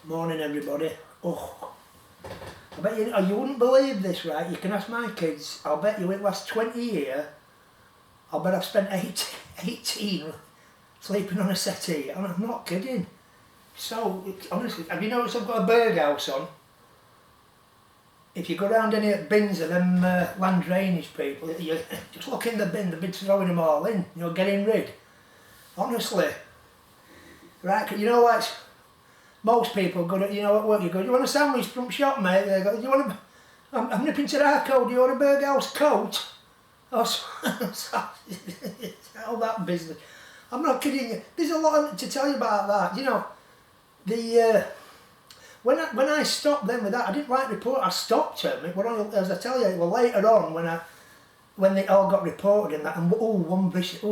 Morning everybody. Oh, I bet you wouldn't believe this, right? You can ask my kids. I'll bet you in the last 20 years, I'll bet I've spent 18 sleeping on a settee, and I'm not kidding. So, honestly, have you noticed I've got a birdhouse on? If you go round any bins of them land drainage people, you just look in the bin, they've been throwing them all in, getting rid. Honestly. Right, like most people go to, at work, you go, do you want a sandwich from shop, mate? They go, do you want a, I'm nipping to our coat, do you want a birdhouse coat? All that business. I'm not kidding you. There's a lot to tell you about that. When I stopped then with that, I didn't write report. I stopped them. It were only, as I tell you, well later on when they all got reported and that, and one bishop,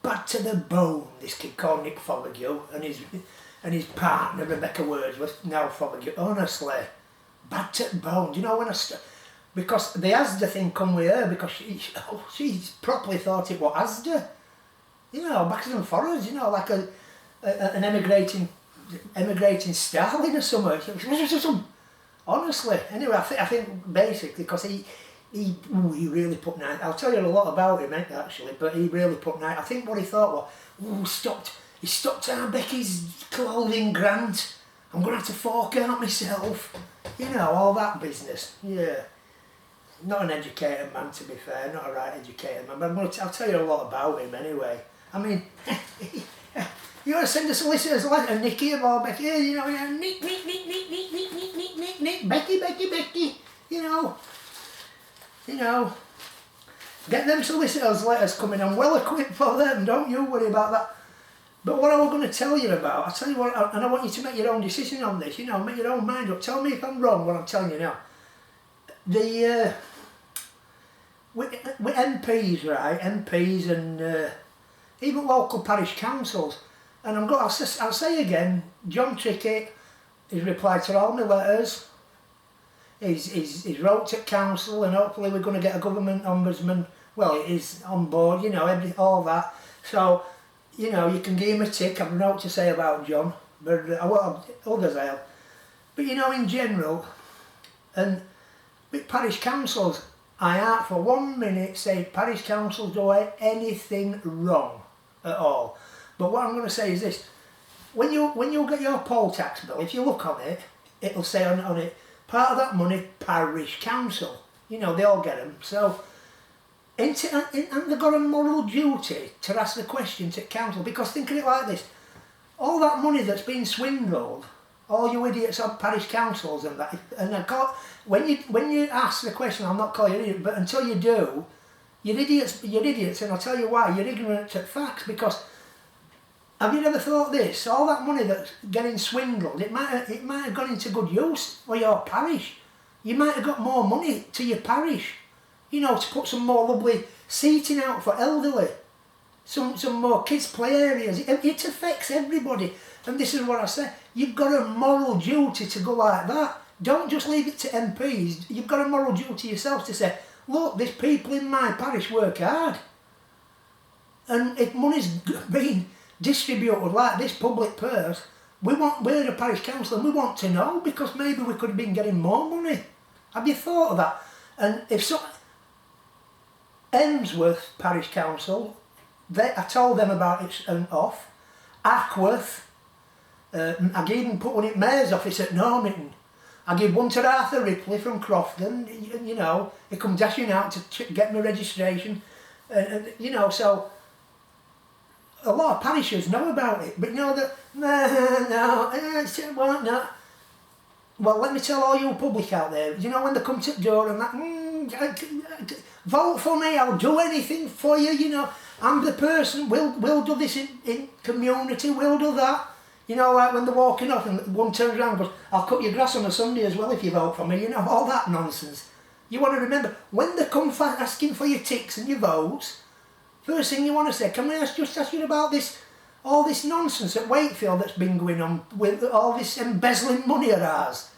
bad to the bone. This kid called Nick Fothergill and his partner Rebecca Wordsworth, now Fothergill. Honestly, bad to the bone. Do you know when because the Asda thing come with her because she properly thought it was Asda. Backwards and forwards. Like an emigrating starling or something. Honestly. Anyway, I think basically because he really put night. I'll tell you a lot about him actually, but he really put night. I think what he thought was, he stopped Aunt Becky's clothing grant. I'm going to have to fork out myself. All that business. Yeah. Not an educated man, to be fair, not a right educated man, but I'll tell you a lot about him anyway. I mean, you want to send a solicitor's letter, Nicky of all Becky, Nick, Becky, get them solicitors' letters coming. I'm well equipped for them, don't you worry about that. But what I was going to tell you about, I'll tell you what, and I want you to make your own decision on this, make your own mind up. Tell me if I'm wrong what I'm telling you now. With MPs, right, MPs and even local parish councils, and I'll say again, John Trickett, he's replied to all my letters, he's wrote to council, and hopefully we're going to get a government ombudsman, well, he's on board, all that, so, you can give him a tick. I've no to say about John, but others I have. But in general, and with parish councils, I aren't for 1 minute say parish councils do anything wrong at all. But what I'm going to say is this: when you get your poll tax bill, if you look on it, it'll say on it, part of that money, parish council. They all get them. So, and they've got a moral duty to ask the question to council, because think of it like this: all that money that's been swindled, all you idiots on parish councils and that, and when you ask the question, I'll not call you an idiot, but until you do, you're idiots, and I'll tell you why. You're ignorant to facts, because have you ever thought this? All that money that's getting swindled, it might have gone into good use for your parish. You might have got more money to your parish, to put some more lovely seating out for elderly, some more kids' play areas. It affects everybody, and this is what I say: you've got a moral duty to go like that. Don't just leave it to MPs. You've got a moral duty yourself to say, look, these people in my parish work hard, and if money's being distributed like this, public purse, we're the parish council and we want to know, because maybe we could have been getting more money. Have you thought of that? And if so, Emsworth Parish Council, I told them about it and off. Ackworth, I even put one in Mayor's office at Normanton. I give one to Arthur Ripley from Crofton, he comes dashing out to get my registration, so a lot of parishes know about it, but no, well, let me tell all you public out there, when they come to the door and that, vote for me, I'll do anything for you, I'm the person, we'll do this in community, we'll do that. Like when they're walking off and one turns around and goes, I'll cut your grass on a Sunday as well if you vote for me, all that nonsense. You want to remember, when they come asking for your ticks and your votes, first thing you want to say, can we just ask you about all this nonsense at Wakefield that's been going on with all this embezzling money of ours?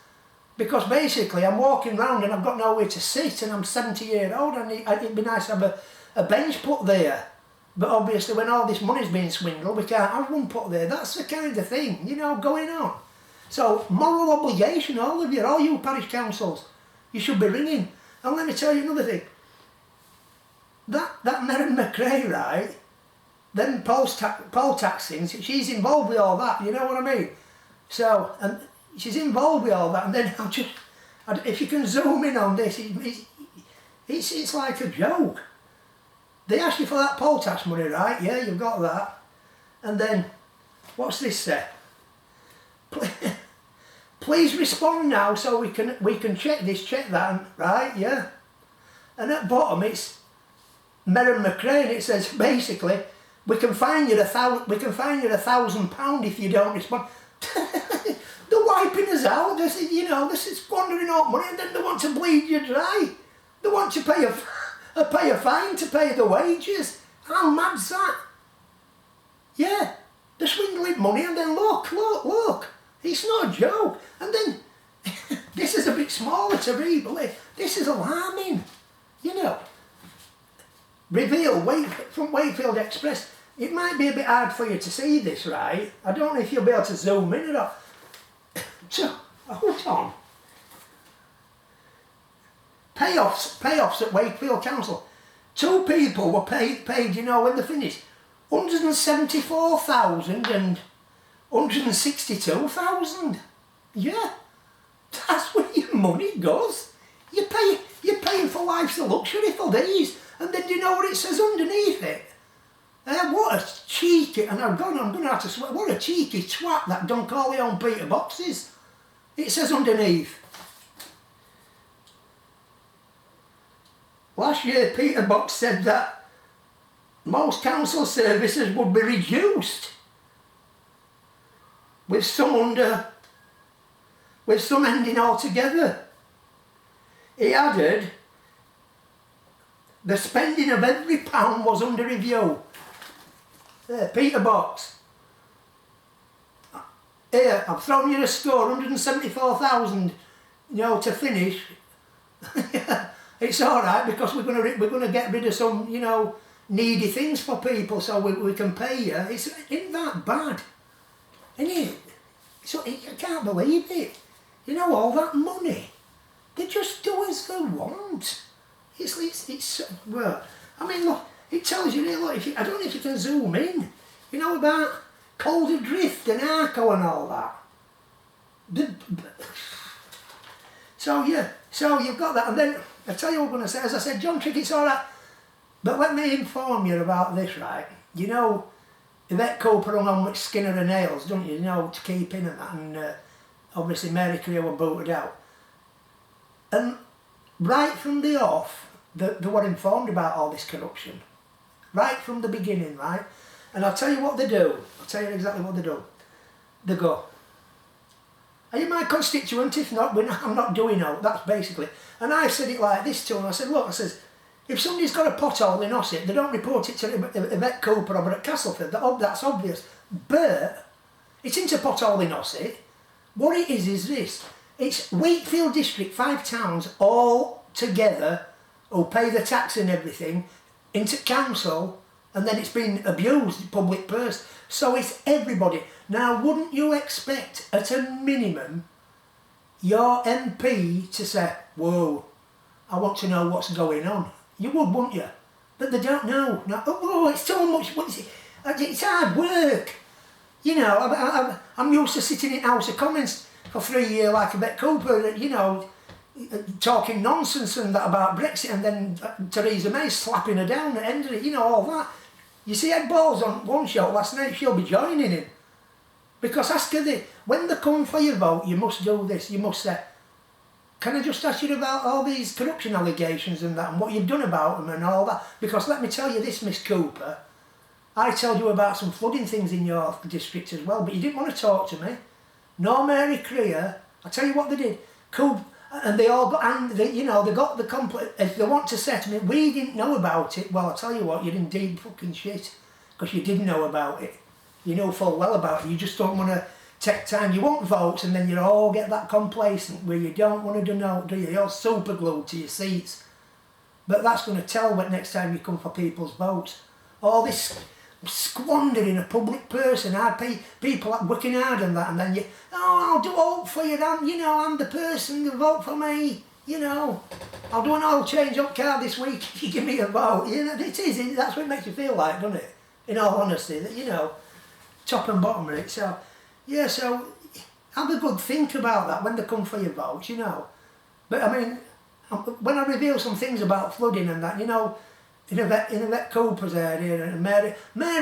Because basically I'm walking round and I've got nowhere to sit, and I'm 70 years old, and it'd be nice to have a bench put there. But obviously when all this money's being swindled, we can't have one put there. That's the kind of thing, you know, going on. So, moral obligation, all of you, all you parish councils, you should be ringing. And let me tell you another thing. That Merrin McRae, right, them poll tax things, she's involved with all that, you know what I mean? So, and she's involved with all that, and then if you can zoom in on this, it's like a joke. They ask you for that poll tax money, right? Yeah, you've got that. And then, what's this say? Please respond now so we can check this, check that, right? Yeah. And at bottom it's Merrin McRae, and it says basically, we can fine you £1,000 if you don't respond. They're wiping us out. This is squandering all money, and then they want to bleed you dry. They want to pay a fine to pay the wages. How mad's that? Yeah, they're swindling money, and then look. It's not a joke. And then, this is a bit smaller to read, but this is alarming. You know, reveal from Wakefield Express. It might be a bit hard for you to see this, right? I don't know if you'll be able to zoom in or not. So, hold on. Payoffs at Wakefield Council. 2 people were paid, you know, when they finished, 174,000 and 162,000. Yeah, that's where your money goes. You're paying for life's a luxury for these, and then do you know what it says underneath it? What a cheeky, and I'm going to have to swear, what a cheeky twat that don't call their own Peter boxes. It says underneath, last year Peter Box said that most council services would be reduced, with some ending altogether. He added, the spending of every pound was under review. There, Peter Box. Here, I've thrown you a score, 174,000, you know, to finish. It's alright, because we're gonna get rid of some, you know, needy things for people, so we can pay you. It isn't that bad. Isn't it? So I can't believe it. You know, all that money, they just do as they want. It's well, I mean, look, it tells you, look, I don't know if you can zoom in, you know, about Calder Drift and Arco and all that. So yeah, so you've got that, and then I tell you what I'm going to say. As I said, John Trick, it's all right, but let me inform you about this, right? You know, Yvette Cooper hung on with skin of her nails, don't you? You know, to keep in and that, and obviously Mary Crewe were booted out. And right from the off, they were informed about all this corruption. Right from the beginning, right? And I'll tell you what they do. I'll tell you exactly what they do. They go, are you my constituent? If not, I'm not doing out. That's basically. And I said it like this to them. I said, look, I says, if somebody's got a pothole in Ossett, they don't report it to Yvette Cooper over at Castleford. That's obvious. But it's into pothole in Ossett. What it is this. It's Wakefield District, 5 towns, all together, who pay the tax and everything, into council, and then it's been abused, public purse. So it's everybody. Now, wouldn't you expect, at a minimum, your MP to say, whoa, I want to know what's going on? You would, wouldn't you? But they don't know. No, oh, it's too much. It's hard work. You know, I'm used to sitting in House of Commons for 3 years like a Yvette Cooper, you know, talking nonsense and that about Brexit, and then Theresa May slapping her down at the end of it, you know, all that. You see Ed Balls on one show last night, she'll be joining him. Because ask her when they come for your vote, you must do this, you must say, can I just ask you about all these corruption allegations and that, and what you've done about them and all that? Because let me tell you this, Miss Cooper, I told you about some flooding things in your district as well, but you didn't want to talk to me. No Mary Crewe. I tell you what they did. And they all got angry, you know, they got the complete, if they want to say to me, we didn't know about it, well, I'll tell you what, you're indeed fucking shit, because you didn't know about it. You know full well about it, you just don't want to take time, you want votes, and then you all get that complacent where you don't want to know, do you? You're super glued to your seats. But that's going to tell when next time you come for people's votes. all this squandering a public person, people like working hard and that, and then you, oh, I'll do vote for you, I'm the person, to vote for me, I'll do an oil change up car this week if you give me a vote. That's what it makes you feel like, doesn't it? In all honesty, that, top and bottom of it. So, yeah, so have a good think about that when they come for your votes, But I mean, when I reveal some things about flooding and that, in Yvette Cooper's area and Mary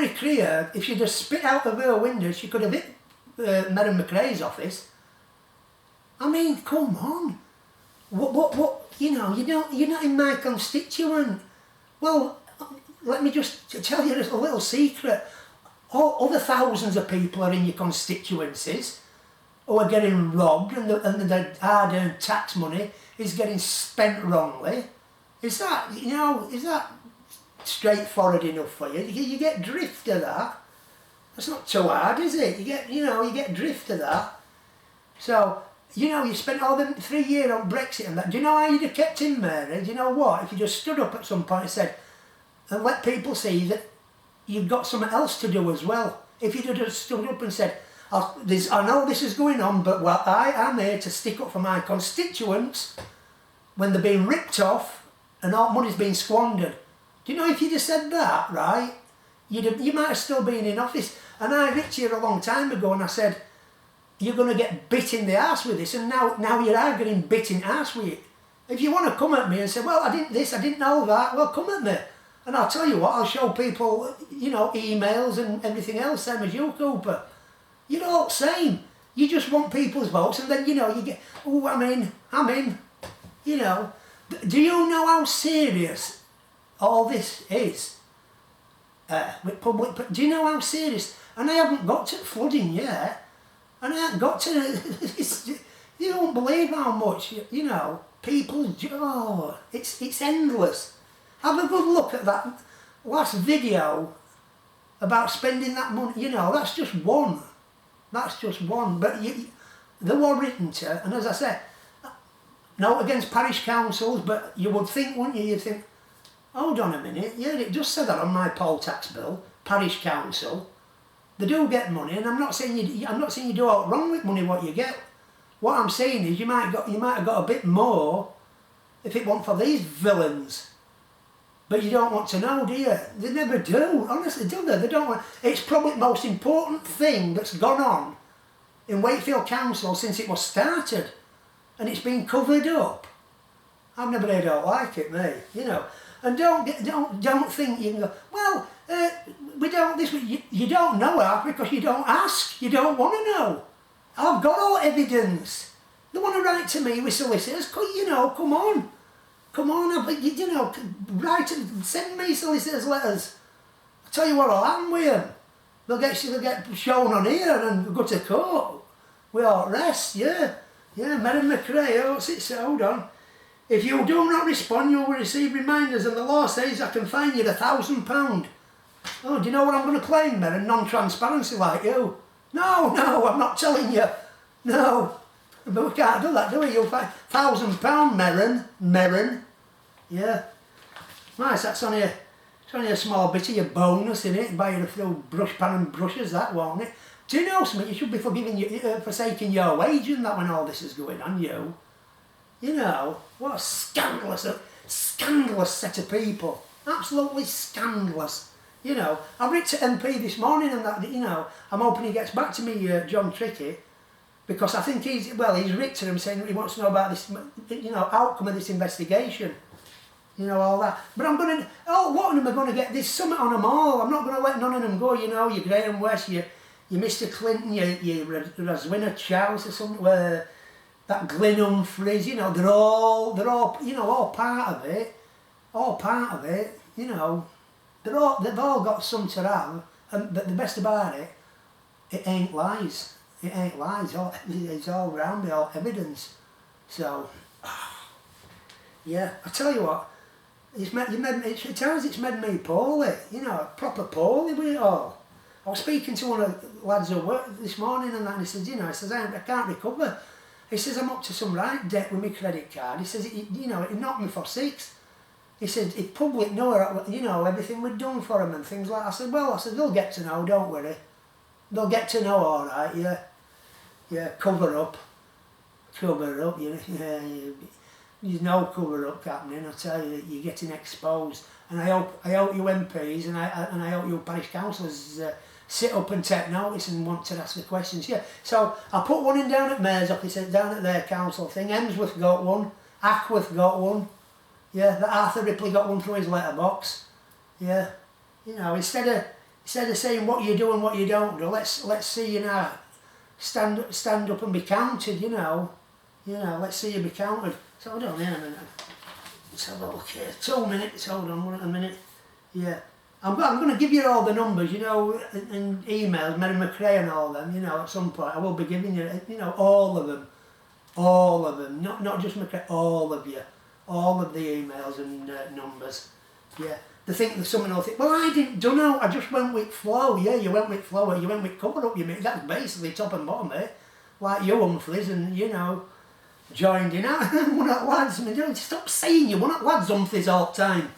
Creer, if she'd have spit out of her window, she could have hit Madam McRae's office. I mean, come on. What, you're not in my constituent. Well, let me just tell you a little secret. Other thousands of people are in your constituencies who are getting robbed and the hard-earned tax money is getting spent wrongly. Is that straightforward enough for you? You get drift of that. That's not too hard, is it? You get drift of that. So, you spent all them 3 years on Brexit and that. Do you know how you'd have kept in, Mary? Do you know what? If you just stood up at some point and said, and let people see that you've got something else to do as well. If you'd have just stood up and said, I know this is going on, but I am here to stick up for my constituents when they're being ripped off and all money's being squandered. Do you know, if you'd have said that, right, you might have still been in office. And I ripped you a long time ago and I said, you're going to get bit in the arse with this, and now you are getting bit in the arse with it. If you want to come at me and say, well, I didn't know that, well, come at me. And I'll tell you what, I'll show people, emails and everything else, same as you, Cooper. You're all the same. You just want people's votes, and then, you get, oh, I'm in. Do you know how serious all this is? With public, do you know how serious? And I haven't got to flooding yet. And I haven't got to, you don't believe how much, people, it's endless. Have a good look at that last video about spending that money, that's just one. That's just one. But they were written to, and as I said, no against parish councils, but you would think, wouldn't you? You'd think, hold on a minute, yeah, it just said that on my poll tax bill, parish council. They do get money, and I'm not saying you do out wrong with money what you get. What I'm saying is you might have got a bit more if it weren't for these villains. But you don't want to know, do you? They never do, honestly, do they? They don't want. It's probably the most important thing that's gone on in Wakefield Council since it was started, and it's been covered up. I've never heard it like it, me. And don't think you can go, well, we don't this. You don't know that because you don't ask. You don't want to know. I've got all evidence. They want to write to me with solicitors. Come on. Write and send me solicitors' letters. I tell you what, I'll hand with them. They'll get shown on here and go to court. We all rest, yeah. Yeah, Madam McRae, what's it say? Hold on. If you do not respond, you will receive reminders, and the law says I can fine you £1,000. Oh, do you know what I'm going to claim, Merrin? Non-transparency like you. No, I'm not telling you. No. But we can't do that, do we? You'll find £1,000, Merrin. Yeah. Nice, that's only a small bit of your bonus, in it? Buying a few brush pan and brushes, that, won't it? Do you know something? You should be forsaking your wage and that when all this is going on, you. What a scandalous set of people. Absolutely scandalous. I wrote to MP this morning and that, I'm hoping he gets back to me, John Trickey, because I think he's written to him saying he wants to know about this, outcome of this investigation. All that. But I'm going to, what of them are going to get this summit on them all. I'm not going to let none of them go, your Graham West, your Mr Clinton, your Roswina Charles or something, that Glyn Humphreys, they're all all part of it. All part of it, they've all got some to have, but the best about it, it ain't lies. It ain't lies. It's all around me, all evidence. So, yeah, I tell you what, it's made me poorly, proper poorly with it all. I was speaking to one of the lads at work this morning and he says, I can't recover. He says, I'm up to some right debt with my credit card. He says, it knocked me for 6. he said, it's public know, you know, everything we'd done for them and things like that. I said, well, they'll get to know, don't worry. They'll get to know, all right, yeah. Yeah, cover up, you know, yeah, there's no cover up happening, I tell you, you're getting exposed. And I hope you MPs and I hope you parish councillors sit up and take notice and want to ask the questions. Yeah, so I put one in down at Mayor's office, down at their council thing. Emsworth got one, Ackworth got one. Yeah, that Arthur Ripley got one through his letterbox. Yeah, you know, instead of saying what you do and what you don't do, let's see you now stand up and be counted. You know, let's see you be counted. So hold on here a minute. Let's have a look here. 2 minutes. Hold on a minute. Yeah. I'm going to give you all the numbers, you know, and emails, Mary McRae and all them, you know, at some point. I will be giving you, you know, all of them. All of them. Not just McRae, all of you. All of the emails and numbers. Yeah. They think that someone will think, well, I didn't do no, I just went with flow. Yeah, you went with flow, you went with cover up, you mate. That's basically top and bottom, eh? Like you, Humphreys, and, you know, joined in. We're not lads. I mean, stop saying you. We're not lads, Humphreys, all the time.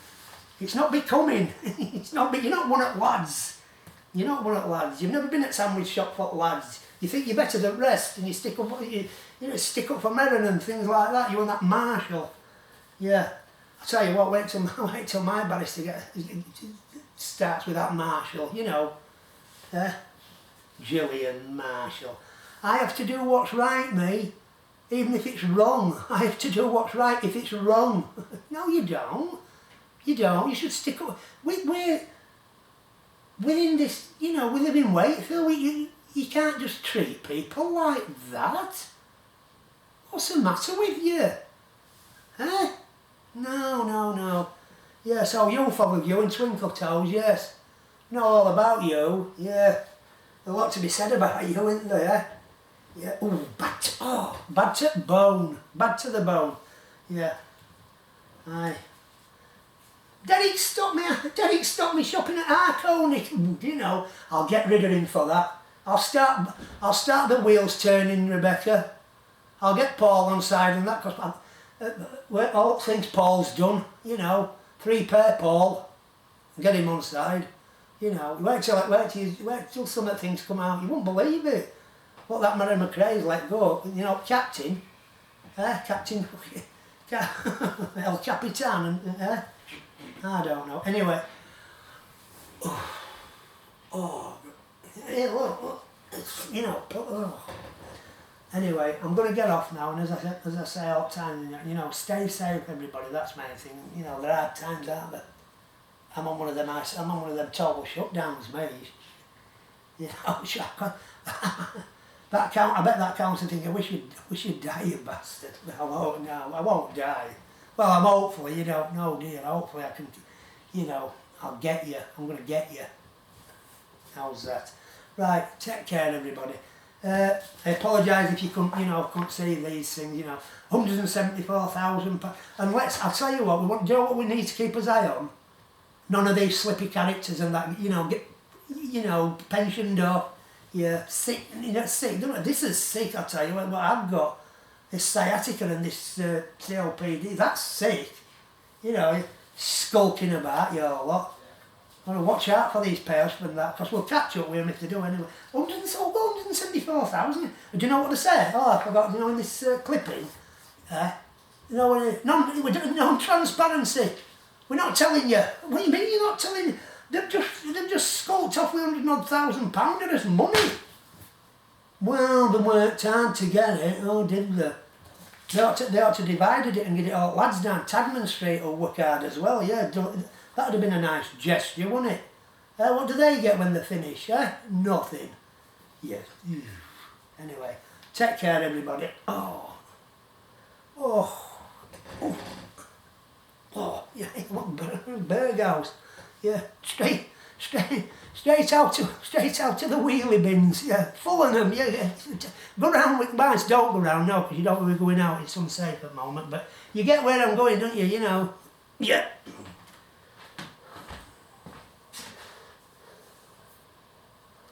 It's not becoming. You're not one at lads. You're not one at lads. You've never been at sandwich shop for lads. You think you're better than the rest, and you stick up. You know, stick up for Merrin and things like that. You want that Marshall. Yeah. I tell you what. Wait till my barrister starts with that Marshall. You know. Gillian Marshall. I have to do what's right, me. Even if it's wrong. I have to do what's right if it's wrong. No, you don't. You don't. You should stick up. We're within this, you know, we live in Wakefield. You can't just treat people like that. What's the matter with you? Huh? No. Yeah, so you follow you and Twinkle Toes, yes. Know all about you, yeah. A lot to be said about you, isn't there? Yeah. Ooh, bad to the bone. Bad to the bone. Yeah. Aye. Derek stopped me shopping at Arconic. You know, I'll get rid of him for that. I'll start the wheels turning, Rebecca. I'll get Paul on side and that, because all things Paul's done, you know. 3 pair Paul. Get him on side. You know, wait till some of the things come out. You won't believe it. What that Mary McRae's let go. You know, Captain. Captain El Capitan, I don't know. Anyway. Yeah, look, you know, Anyway, I'm going to get off now, and as I say all the time, you know, stay safe, everybody. That's my thing. You know, there are times, aren't there? I'm on one of them total shutdowns, mate. You know, I bet that council thinking, I wish you'd die, you bastard. I won't die. Well, I'm hopefully, you don't know, dear. Hopefully I can, you know, I'll get you. I'm going to get you. How's that? Right, take care, everybody. I apologise if you couldn't see these things, you know. £174,000. And I'll tell you what, do you know what we need to keep us eye on? None of these slippy characters and that, you know, pensioned or, yeah, sick, you know, sick. This is sick, I tell you what I've got. This sciatica and this COPD, that's sick. You know, skulking about, you know, a lot. Got to watch out for these pairs and that, because we'll catch up with them if they do anyway. 174,000. Do you know what they say? Oh, I forgot, you know, in this clipping. You know, non-transparency. We're not telling you. What do you mean you're not telling? They've just skulked off with £100,000 of this money. Well, they worked hard to get it. Oh, did they? They ought to divided it and get it all. Lads down Tadman Street will work hard as well. Yeah, that would have been a nice gesture, wouldn't it? What do they get when they finish? Nothing. Yes. Anyway, take care, everybody. Oh, yeah, Berghouse. Yeah, straight out to the wheelie bins. Yeah, full of them. Yeah. Go round with bars. Don't go round, no, because you don't want to be going out. It's unsafe at the moment. But you get where I'm going, don't you? You know. Yeah.